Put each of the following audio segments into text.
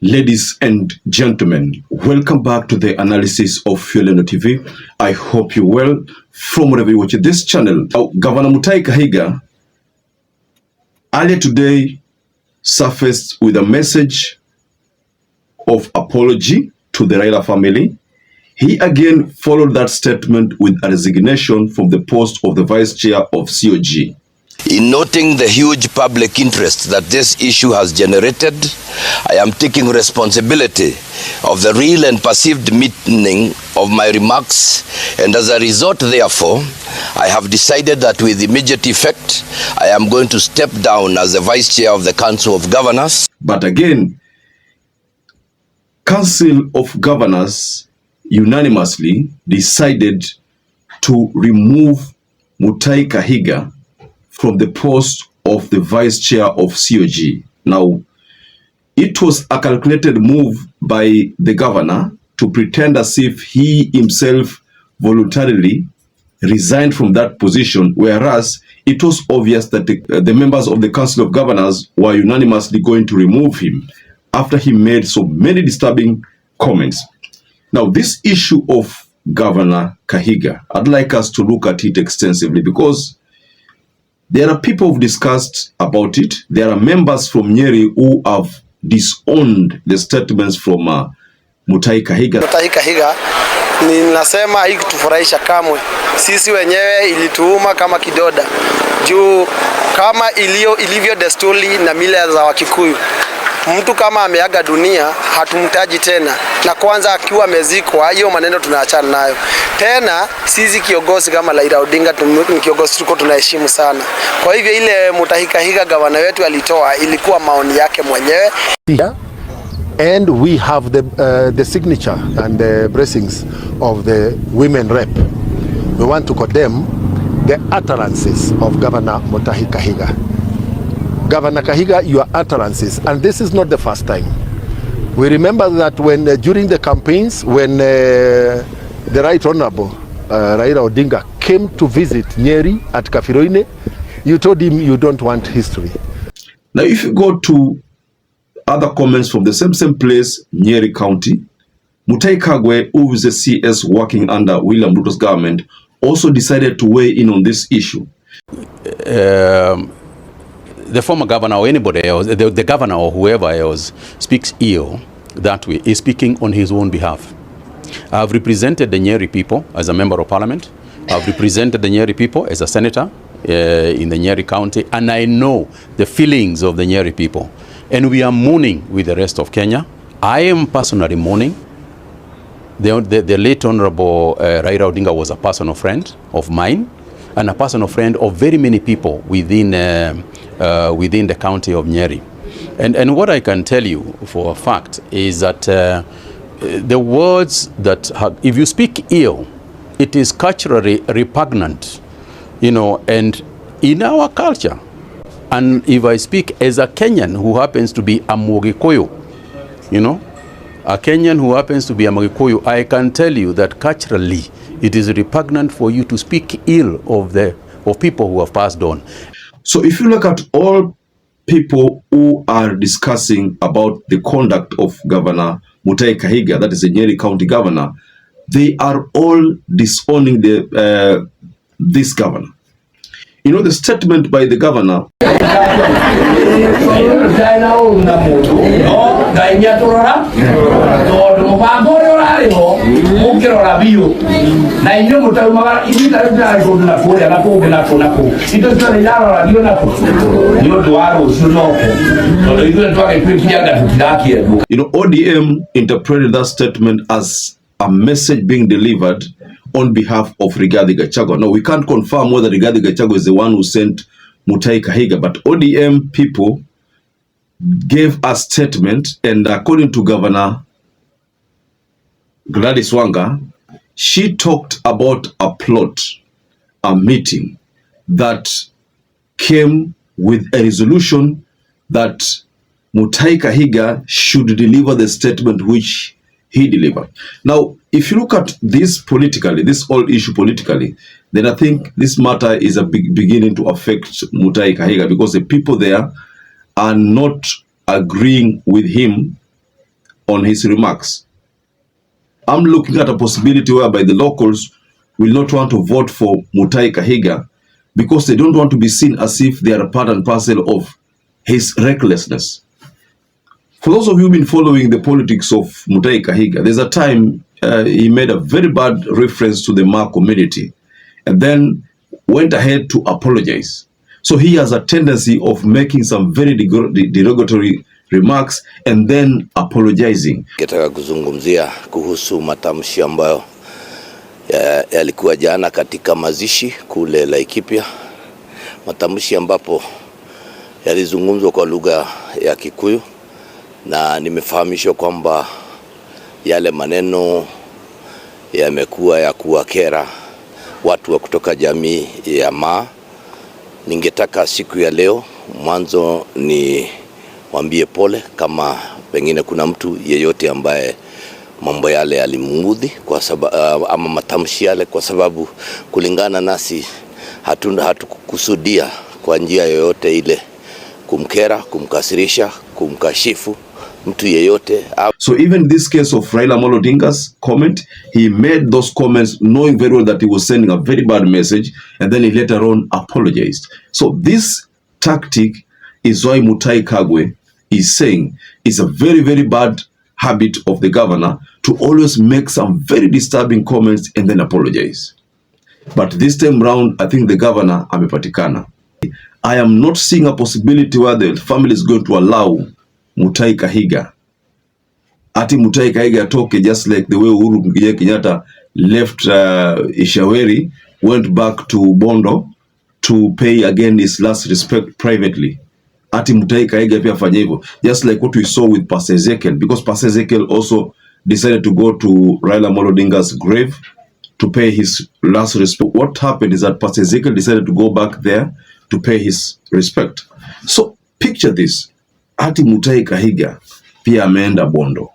Ladies and gentlemen, welcome back to the analysis of YOLENO TV. I hope you're well from wherever you watch this channel. Governor Mutahi KAHIGA earlier today surfaced with a message of apology to the RAILA family. He again followed that statement with a resignation from the post of the Vice Chair of COG. In noting the huge public interest that this issue has generated, I am taking responsibility of the real and perceived meaning of my remarks, and as a result, therefore, I have decided that with immediate effect, I am going to step down as the Vice Chair of the Council of Governors. But again, Council of Governors unanimously decided to remove Mutahi KAHIGA from the post of the Vice Chair of COG. Now, it was a calculated move by the governor to pretend as if he himself voluntarily resigned from that position, whereas it was obvious that the members of the Council of Governors were unanimously going to remove him after he made so many disturbing comments. Now, this issue of Governor KAHIGA, I'd like us to look at it extensively because there are people who've discussed about it. There are members from NYERI who have disowned the statements from Mutahi KAHIGA. Mutahi KAHIGA, ninasema haikutufurahisha kamwe. Sisi wenyewe ilituuma kama kidoda. Juu kama ilivyo desturi na mila za Wakikuyu, mtu kama ameaga dunia hatumtaji tena, na kwanza akiwa amezikwa, hiyo maneno tunaachana nayo. Tena sisi kiongozi kama Raila Odinga ni kiongozi tuko tunaheshimu sana. Kwa hivyo ile Mutahi KAHIGA gavana wetu alitoa ilikuwa maoni yake mwenyewe. And we have the signature and the blessings of the women rep. We want to condemn the utterances of Governor Mutahi KAHIGA. Governor KAHIGA, your utterances, and this is not the first time. We remember that when during the campaigns, when the Right Honorable Raila Odinga came to visit NYERI at Kafiroine, you told him you don't want history. Now, if you go to other comments from the same place, NYERI County, Mutahi KAHIGA, who is a CS working under William Ruto's government, also decided to weigh in on this issue. The former governor or anybody else, the governor or whoever else speaks ill that way, is speaking on his own behalf. I've represented the NYERI people as a member of parliament. I've represented the NYERI people as a senator in the NYERI county, and I know the feelings of the NYERI people. And we are mourning with the rest of Kenya. I am personally mourning. The late Honorable Raila Odinga was a personal friend of mine and a personal friend of very many people within the county of NYERI. And what I can tell you for a fact is that the words that if you speak ill, it is culturally repugnant, you know, and in our culture. And if I speak as a Kenyan who happens to be a Mugikuyu, you know, a Kenyan who happens to be a Mugikuyu, I can tell you that culturally it is repugnant for you to speak ill of people who have passed on. So if you look at all people who are discussing about the conduct of Governor Mutahi KAHIGA, that is the NYERI County Governor, they are all disowning this governor. You know, the statement by the governor. You know, ODM interpreted that statement as a message being delivered on behalf of Rigathi Gachagua. Now, we can't confirm whether Rigathi Gachagua is the one who sent Mutahi KAHIGA, but ODM people gave a statement, and according to Governor Gladys Wanga, she talked about a plot, a meeting that came with a resolution that Mutahi KAHIGA should deliver the statement which he delivered. Now, if you look at this politically, this whole issue politically, then I think this matter is beginning to affect Mutahi KAHIGA because the people there are not agreeing with him on his remarks. I'm looking at a possibility whereby the locals will not want to vote for Mutahi Kahiga because they don't want to be seen as if they are a part and parcel of his recklessness. For those of you who've been following the politics of Mutahi Kahiga, there's a time he made a very bad reference to the Ma community and then went ahead to apologize. So he has a tendency of making some very derogatory remarks and then apologizing. Nataka kuzungumzia kuhusu matamshi ambayo yalikuwa jana katika mazishi kule Laikipia. Matamshi ambapo yalizungumzwa kwa lugha ya Kikuyu na nimefahamishwa kwamba yale maneno yamekuwa ya kuwakera watu wa kutoka jamii ya Maa. Ningetaka siku ya leo mwanzo ni waambie pole kama pengine kuna mtu yeyote ambaye mambo yale yalimudhi kwa sababu ama matamshi yale, kwa sababu kulingana nasi hatukukusudia kwa njia yoyote ile kumkera, kumkasirisha, kumkashifu mtu yeyote. So even this case of Raila Amolo Odinga's comment, he made those comments knowing very well that he was sending a very bad message, and then he later on apologized. So this tactic is why Mutahi Kagwe is saying it's a very, very bad habit of the governor to always make some very disturbing comments and then apologize. But this time round, I think the governor amepatikana. I am not seeing a possibility where the family is going to allow Mutahi Kahiga. Ati Mutahi Kahiga atoke, just like the way Uhuru Kenyatta left Ishaweri, went back to Bondo to pay again his last respect privately. Ati Mutahi Kahiga pia afanye hivyo, just like what we saw with Pastor Ezekiel, because Pastor Ezekiel also decided to go to Raila Amolo Odinga's grave to pay his last respect. What happened is that Pastor Ezekiel decided to go back there to pay his respect. So picture this. Ati Mutahi Kahiga pia ameenda Bondo.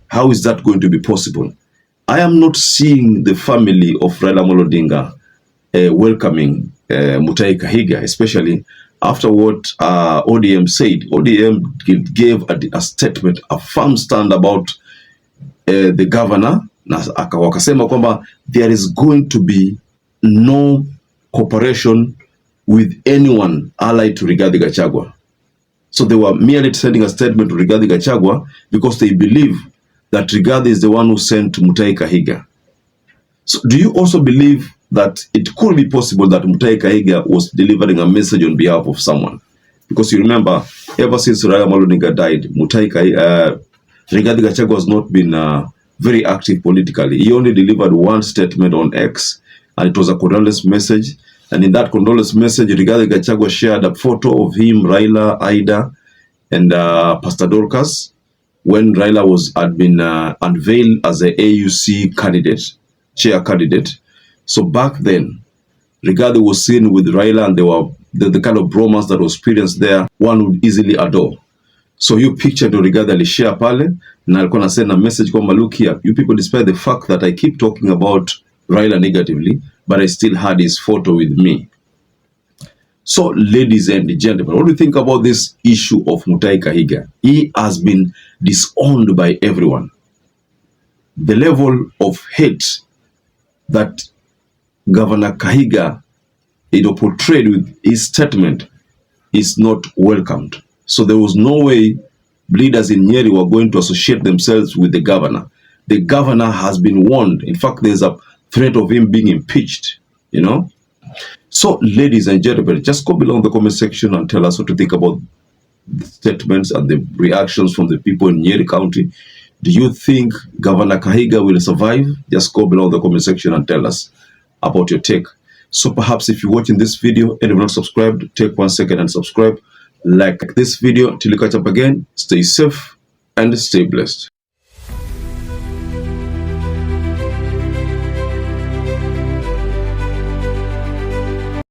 How is that going to be possible? I am not seeing the family of Raila Amolo Odinga welcoming Mutahi Kahiga, especially after what ODM said. ODM gave a statement, a firm stand about the governor, na wakasema kwamba there is going to be no cooperation with anyone allied to Rigathi Gachagua. So they were merely sending a statement to Rigathi Gachagua because they believe that Rigathi is the one who sent Mutahi Kahiga. So do you also believe that it could be possible that Mutahi Kahiga was delivering a message on behalf of someone? Because you remember, ever since Raila Amolo Odinga died, Rigathi Gachagua has not been very active politically. He only delivered one statement on X, and it was a condolence message. And in that condolence message, Rigathi Gachagua shared a photo of him, Raila, Ida, and Pastor Dorcas, when Raila had been unveiled as a AUC candidate, chair candidate. So back then, Rigathi was seen with Raila, and they were the kind of bromance that was experienced there, one would easily adore. So you pictured Rigathi alishare pale, na alikuwa send a message kwamba, look here, you people, despite the fact that I keep talking about Raila negatively, but I still had his photo with me. So, ladies and gentlemen, what do you think about this issue of Mutahi Kahiga? He has been disowned by everyone. The level of hate that Governor Kahiga portrayed with his statement is not welcomed. So there was no way leaders in NYERI were going to associate themselves with the governor. The governor has been warned. In fact, there's a threat of him being impeached, you know. So, ladies and gentlemen, just go below in the comment section and tell us what to think about the statements and the reactions from the people in NYERI County. Do you think Governor Kahiga will survive? Just go below in the comment section and tell us about your take. So perhaps if you're watching this video and you're not subscribed, take 1 second and subscribe. Like this video. Till you catch up again, stay safe and stay blessed.